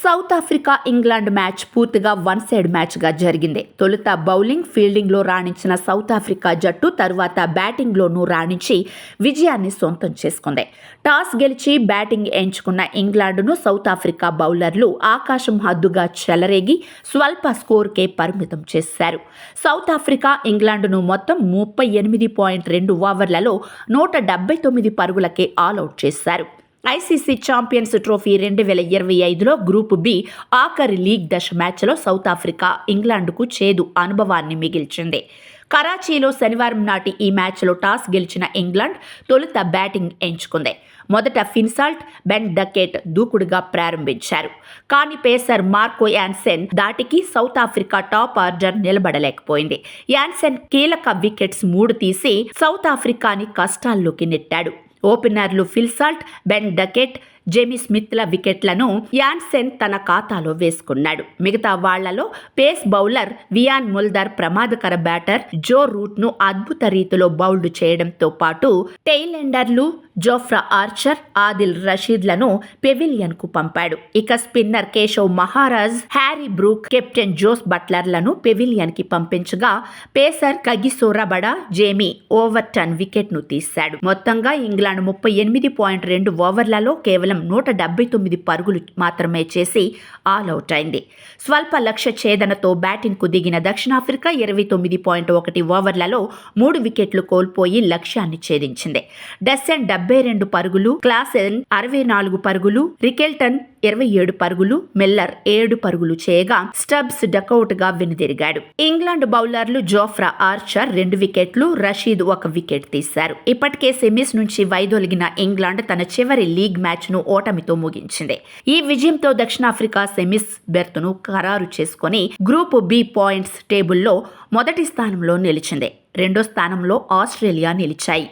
South Africa England match పూర్తిగా one side మ్యాచ్గా జరిగింది. తొలుత బౌలింగ్, ఫీల్డింగ్లో రాణించిన సౌత్ ఆఫ్రికా జట్టు తరువాత బ్యాటింగ్లోనూ రాణించి విజయాన్ని సొంతం చేసుకుంది. టాస్ గెలిచి బ్యాటింగ్ ఎంచుకున్న ఇంగ్లాండ్ను సౌత్ ఆఫ్రికా బౌలర్లు ఆకాశం హద్దుగా చెలరేగి స్వల్ప స్కోర్కే పరిమితం చేశారు. సౌత్ ఆఫ్రికా ఇంగ్లాండ్ను మొత్తం 38.2 ఓవర్లలో 179 పరుగులకే ఆలౌట్ చేశారు. ఐసీసీ ఛాంపియన్స్ ట్రోఫీ 2025లో గ్రూప్ బి ఆఖరి లీగ్ దశ మ్యాచ్లో సౌత్ ఆఫ్రికా ఇంగ్లాండ్కు చేదు అనుభవాన్ని మిగిల్చింది. కరాచీలో శనివారం నాటి ఈ మ్యాచ్లో టాస్ గెలిచిన ఇంగ్లాండ్ తొలుత బ్యాటింగ్ ఎంచుకుంది. మొదట ఫిన్సాల్ట్, బెన్ డకెట్ దూకుడుగా ప్రారంభించారు. కానీ పేసర్ మార్కో యాన్సెన్ దాటికి సౌత్ ఆఫ్రికా టాప్ ఆర్డర్ నిలబడలేకపోయింది. యాన్సెన్ కీలక వికెట్స్ 3 తీసి సౌత్ ఆఫ్రికాని కష్టాల్లోకి నెట్టాడు. ఓపెనర్లు ఫిన్సాల్ట్, బెన్ డకెట్, జేమీ స్మిత్ల వికెట్లను యాన్సెన్ తన ఖాతాలో వేసుకున్నాడు. మిగతా వాళ్లలో పేస్ బౌలర్ వియాన్ ముల్దర్ ప్రమాదకర బ్యాటర్ జో రూట్ను అద్భుత రీతిలో బౌల్డ్ చేయడంతో పాటు టెయిలెండర్లు జోఫ్రా ఆర్చర్, ఆదిల్ రషీద్లను పెవిలియన్కు పంపాడు. ఇక spinner Keshav Maharaj, Harry Brook, captain Jos బట్లర్లను పెవిలియన్కి పంపించగా pacer Kagiso Rabada, Jamie Overton వికెట్ను తీశాడు. మొత్తంగా ఇంగ్లాండ్ 38.2 ఓవర్లలో కేవలం 179 పరుగులు మాత్రమే చేసి ఆల్అవుట్ అయింది. స్వల్ప లక్ష్య ఛేదనతో బ్యాటింగ్కు దిగిన దక్షిణాఫ్రికా 29.1 ఓవర్లలో 3 వికెట్లు కోల్పోయి లక్ష్యాన్ని ఛేదించింది. డెస్సెన్ 72 పరుగులు, క్లాసెన్ 64 పరుగులు, రికెల్టన్ 27 పరుగులు, మిల్లర్ 7 పరుగులు చేయగా స్టబ్స్ డకౌట్గా వెనుదిరిగాడు. ఇంగ్లాండ్ బౌలర్లు జోఫ్రా ఆర్చర్ 2 వికెట్లు, రషీద్ 1 వికెట్ తీశారు. ఇప్పటికే సెమీస్ నుంచి వైదొలిగిన ఇంగ్లాండ్ తన చివరి లీగ్ మ్యాచ్ను ఓటమితో ముగించింది. ఈ విజయంతో దక్షిణాఫ్రికా సెమీస్ బెర్త్ను ఖరారు చేసుకుని గ్రూప్ బి పాయింట్స్ టేబుల్లో మొదటి స్థానంలో నిలిచింది. రెండో స్థానంలో ఆస్ట్రేలియా నిలిచాయి.